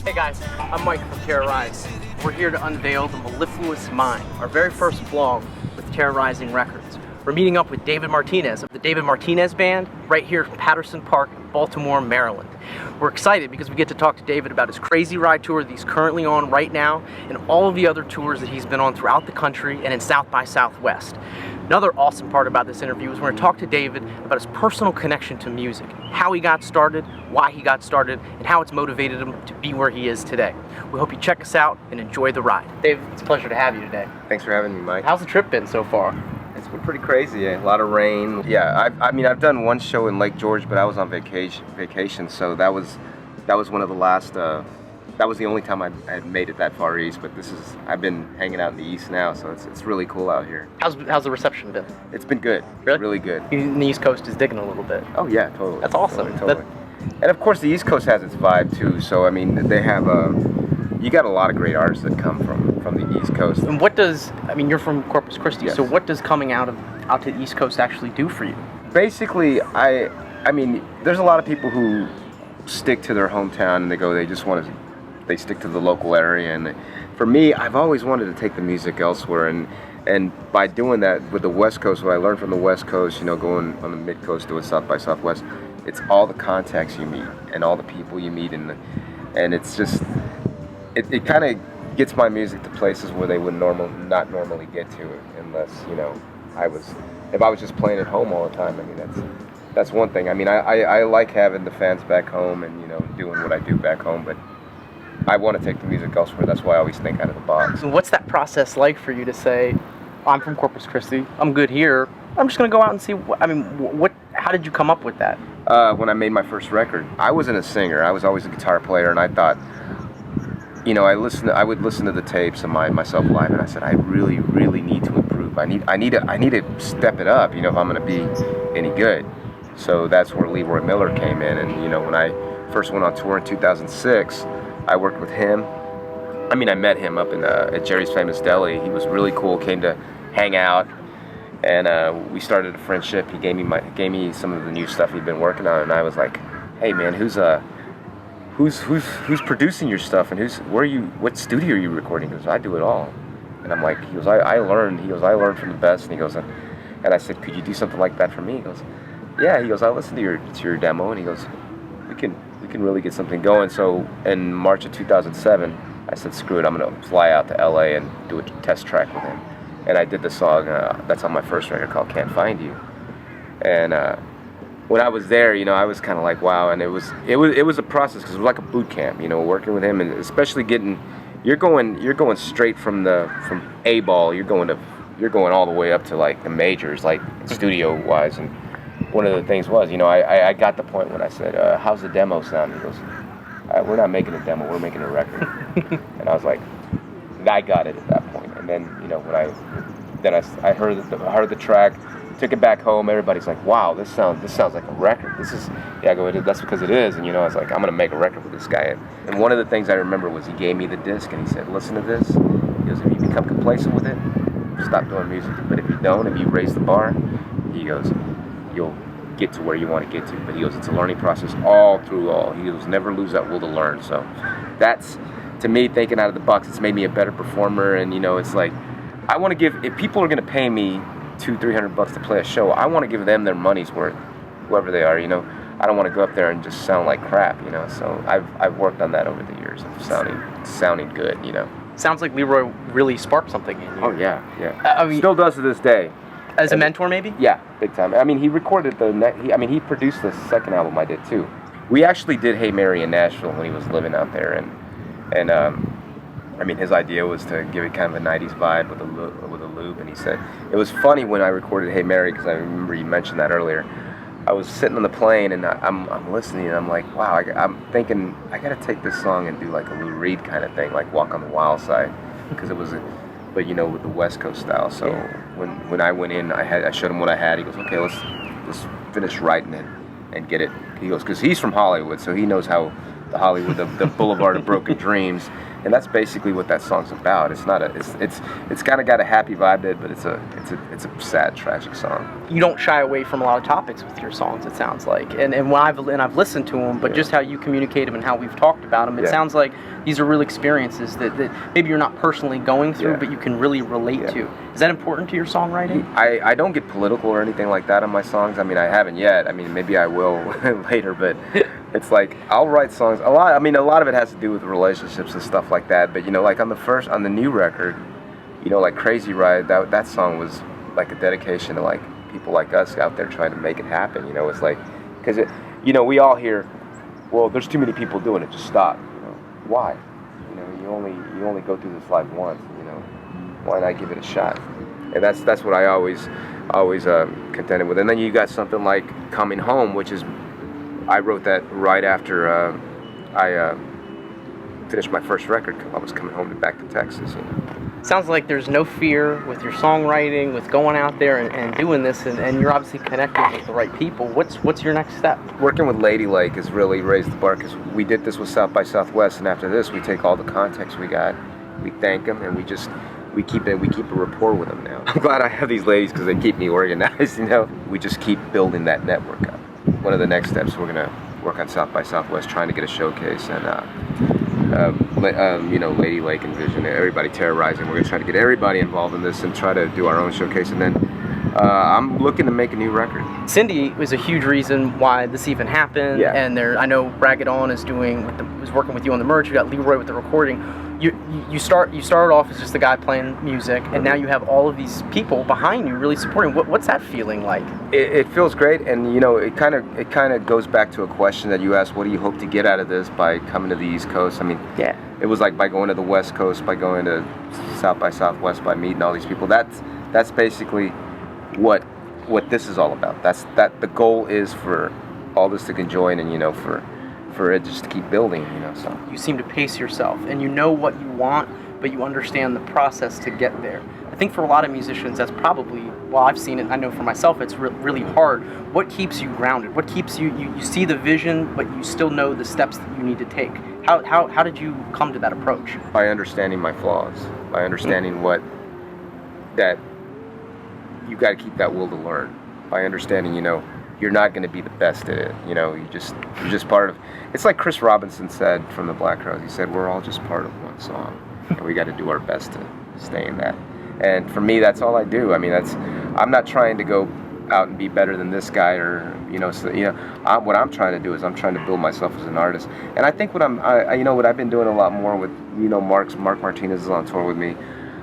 Hey guys, I'm Mike from Terra Rising. We're here to unveil the Mellifluous Mind, our very first vlog with Terra Rising Records. We're meeting up with David Martinez of the David Martinez Band right here in Patterson Park, Baltimore, Maryland. We're excited because we get to talk to David about his Crazy Ride tour that he's currently on right now and all of the other tours that he's been on throughout the country and in South by Southwest. Another awesome part about this interview is we're going to talk to David about his personal connection to music, how he got started, why he got started, and how it's motivated him to be where he is today. We hope you check us out and enjoy the ride. Dave, it's a pleasure to have you today. Thanks for having me, Mike. How's the trip been so far? It's been pretty crazy. A lot of rain. Yeah, I've done one show in Lake George, but I was on vacation, so that was one of the last. That was the only time I had made it that far east. But I've been hanging out in the east now, so it's really cool out here. How's the reception been? It's been good. Really good. And the East Coast is digging a little bit. Oh yeah, totally. That's awesome. Totally. And of course, the East Coast has its vibe too. So I mean, they have you got a lot of great artists that come from the East Coast. And you're from Corpus Christi, yes. So what does coming out to the East Coast actually do for you? Basically, I mean, there's a lot of people who stick to their hometown and they stick to the local area. And for me, I've always wanted to take the music elsewhere. And by doing that with the West Coast, what I learned from the West Coast, going on the Mid Coast doing South by Southwest, it's all the contacts you meet and all the people you meet, and it's just it kind of gets my music to places where they would not normally get to it unless if I was just playing at home all the time. I mean, that's one thing. I mean, I like having the fans back home and doing what I do back home, but I want to take the music elsewhere. That's why I always think out of the box. And what's that process like for you to say, I'm from Corpus Christi, I'm good here, I'm just going to go out and see? How did you come up with that? When I made my first record, I wasn't a singer. I was always a guitar player, and I thought, I would listen to the tapes of myself live, and I said, I really, really need to improve. I need to step it up, if I'm going to be any good. So that's where Leroy Miller came in, and when I first went on tour in 2006, I worked with him. I met him up at Jerry's Famous Deli. He was really cool. Came to hang out, and we started a friendship. He gave me some of the new stuff he'd been working on, and I was like, "Hey man, who's producing your stuff, and what studio are you recording?" He goes, "I do it all." And I'm like, I learned from the best. And he goes, and I said, "Could you do something like that for me?" He goes, "Yeah." He goes, "I listened to your demo," and he goes, we can really get something going. So in March of 2007, I said, screw it, I'm gonna fly out to LA and do a test track with him. And I did the song that's on my first record called Can't Find You. And when I was there, I was kind of like, wow. And it was a process, because it was like a boot camp, working with him, and especially you're going straight from A ball, you're going all the way up to like the majors, like studio wise. And one of the things was, I got the point when I said, how's the demo sound? He goes, we're not making a demo, we're making a record. And I was like, I got it at that point. And then, when I heard the track, took it back home, everybody's like, wow, this sounds like a record. I go, that's because it is. And, I was like, I'm going to make a record with this guy. And one of the things I remember was he gave me the disc and he said, listen to this. He goes, if you become complacent with it, stop doing music. But if you don't, if you raise the bar, he goes, you'll get to where you want to get to. But he goes, it's a learning process all through all. He goes, never lose that will to learn. So that's, to me, thinking out of the box, it's made me a better performer. And, it's like, I want to give, if people are going to pay me $200-300 to play a show, I want to give them their money's worth, whoever they are, I don't want to go up there and just sound like crap, So I've worked on that over the years of sounding good, Sounds like Leroy really sparked something in you. Oh yeah. Still does to this day. As a mentor, maybe? Yeah, big time. He recorded he produced the second album I did too. We actually did Hey Mary in Nashville when he was living out there, and his idea was to give it kind of a 90s vibe with a loop, and he said, it was funny when I recorded Hey Mary, because I remember you mentioned that earlier. I was sitting on the plane, and I'm listening, and I'm like, wow, I'm thinking, I gotta take this song and do like a Lou Reed kind of thing, like Walk on the Wild Side, because it was but with the West Coast style. So when I went in, I showed him what I had. He goes, okay, let's finish writing it and get it. He goes, because he's from Hollywood, so he knows how the Hollywood, the Boulevard of Broken Dreams, and that's basically what that song's about. It's not a, it's kind of got a happy vibe to it, but it's a sad, tragic song. You don't shy away from a lot of topics with your songs, it sounds like, and when I've listened to them, but just how you communicate them and how we've talked about them, it sounds like these are real experiences that maybe you're not personally going through, but you can really relate to. Is that important to your songwriting? I don't get political or anything like that on my songs. I mean, I haven't yet. I mean, maybe I will later, but it's like I'll write songs. A lot of it has to do with relationships and stuff like that. But you know, like on the new record, you know, like Crazy Ride, that song was like a dedication to like people like us out there trying to make it happen. You know, it's like, because you know, we all hear, well, there's too many people doing it. Just stop. You know, why? You know, you only go through this life once. You know, why not give it a shot? And that's what I always contended with. And then you got something like Coming Home, which is, I wrote that right after I finished my first record. I was coming home back to Texas. You know. Sounds like there's no fear with your songwriting, with going out there and doing this, and you're obviously connecting with the right people. What's your next step? Working with Lady Lake has really raised the bar, because we did this with South by Southwest, and after this we take all the context we got, we thank them, and we keep a rapport with them now. I'm glad I have these ladies because they keep me organized, you know. We just keep building that network up. One of the next steps, we're gonna work on South by Southwest, trying to get a showcase, and you know, Lady Lake and Vision, everybody, Terra Rising. We're gonna try to get everybody involved in this and try to do our own showcase, and then I'm looking to make a new record. Cindy was a huge reason why this even happened, and I know Ragged On is working with you on the merch. You got Leroy with the recording. You started off as just a guy playing music, and now you have all of these people behind you really supporting. What's that feeling like? It feels great, and you know, it kind of goes back to a question that you asked: what do you hope to get out of this by coming to the East Coast? I mean, it was like by going to the West Coast, by going to South by Southwest, by meeting all these people. That's basically what this is all about. That the goal is for all this to conjoin, and you know, for it just to keep building, you know. So you seem to pace yourself, and you know what you want, but you understand the process to get there. I think for a lot of musicians, that's probably, well, I've seen it, I know for myself, it's really hard. What keeps you grounded? What keeps you see the vision, but you still know the steps that you need to take? How did you come to that approach? By understanding my flaws, by understanding that you got to keep that will to learn, by understanding, you know, you're not going to be the best at it. You know, you're just part of. It's like Chris Robinson said from the Black Crowes. He said, "We're all just part of one song, and we got to do our best to stay in that." And for me, that's all I do. I mean, I'm not trying to go out and be better than this guy, or you know. So, you know, what I'm trying to do is I'm trying to build myself as an artist. And I think what you know, what I've been doing a lot more with, you know, Mark Martinez is on tour with me.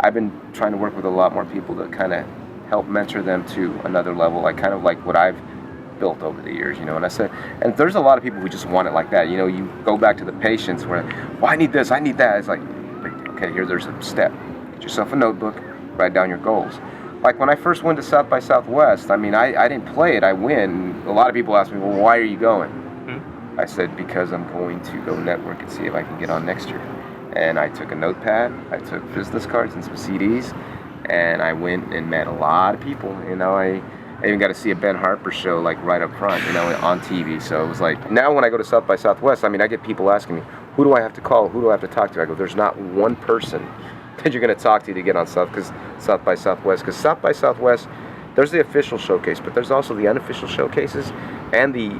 I've been trying to work with a lot more people to kind of help mentor them to another level, like kind of like what I've built over the years, you know. And I said, and there's a lot of people who just want it like that, you know. You go back to the patience where, well, I need this, I need that. It's like, okay, there's a step. Get yourself a notebook, write down your goals. Like when I first went to South by Southwest, I mean, I didn't play it, I win. A lot of people ask me, well, why are you going? I said, because I'm going to go network and see if I can get on next year. And I took a notepad, I took business cards and some CDs, and I went and met a lot of people, you know. I even got to see a Ben Harper show, like right up front, you know, on TV. So it was like, now when I go to South by Southwest, I mean, I get people asking me, who do I have to call? Who do I have to talk to? I go, there's not one person that you're going to talk to get on South by Southwest. Because South by Southwest, there's the official showcase, but there's also the unofficial showcases and the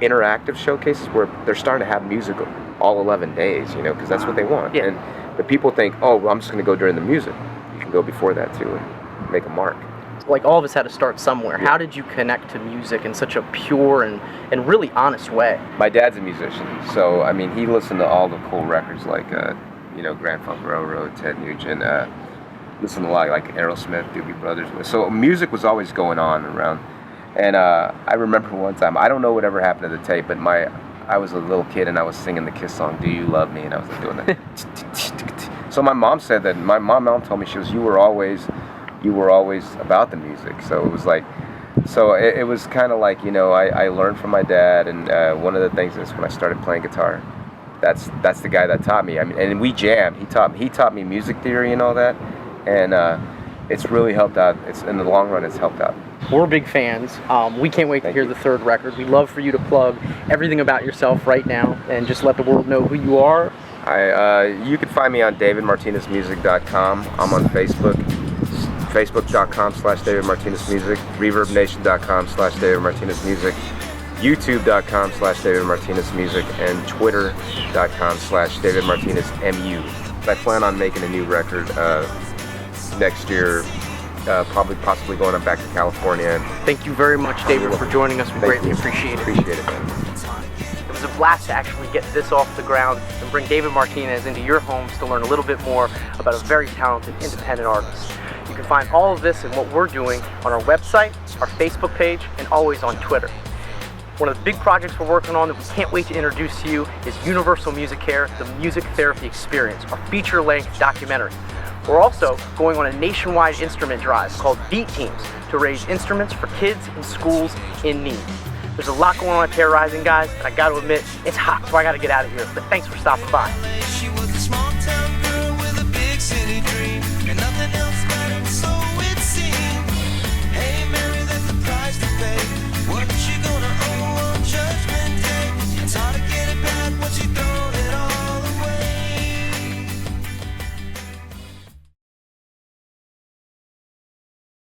interactive showcases where they're starting to have music all 11 days, you know, because that's what they want. Yeah. And the people think, oh, well, I'm just going to go during the music. You can go before that too and make a mark. Like, all of us had to start somewhere. How did you connect to music in such a pure and really honest way? My dad's a musician, so I mean, he listened to all the cool records like you know, Grand Funk Railroad, Ted Nugent, listened to a lot like Aerosmith, Doobie Brothers. So music was always going on around. And I remember one time, I don't know whatever happened to the tape, but I was a little kid and I was singing the Kiss song, "Do You Love Me?" and I was like doing that. So my mom said that, my mom told me, she was, you were always about the music. So it was like, so it was kind of like, you know, I learned from my dad, and one of the things is when I started playing guitar, that's the guy that taught me. I mean, and we jammed. He taught me music theory and all that, and it's really helped out. It's in the long run, it's helped out We're big fans. We can't wait to hear the third record. We'd love for you to plug everything about yourself right now and just let the world know who you are. You can find me on davidmartinezmusic.com. I'm on Facebook, facebook.com/davidmartinezmusic, reverbnation.com/davidmartinezmusic, youtube.com/davidmartinezmusic, and twitter.com/davidmartinezmu. I plan on making a new record next year, possibly going back to California. Thank you very much, David, for joining us. We greatly appreciate it. Appreciate it, man. It was a blast to actually get this off the ground and bring David Martinez into your homes to learn a little bit more about a very talented independent artist. You can find all of this and what we're doing on our website, our Facebook page, and always on Twitter. One of the big projects we're working on that we can't wait to introduce to you is Universal Music Care, the Music Therapy Experience, our feature-length documentary. We're also going on a nationwide instrument drive called Beat Teams to raise instruments for kids in schools in need. There's a lot going on at Terra Rising, guys, and I got to admit, it's hot, so I got to get out of here. But thanks for stopping by.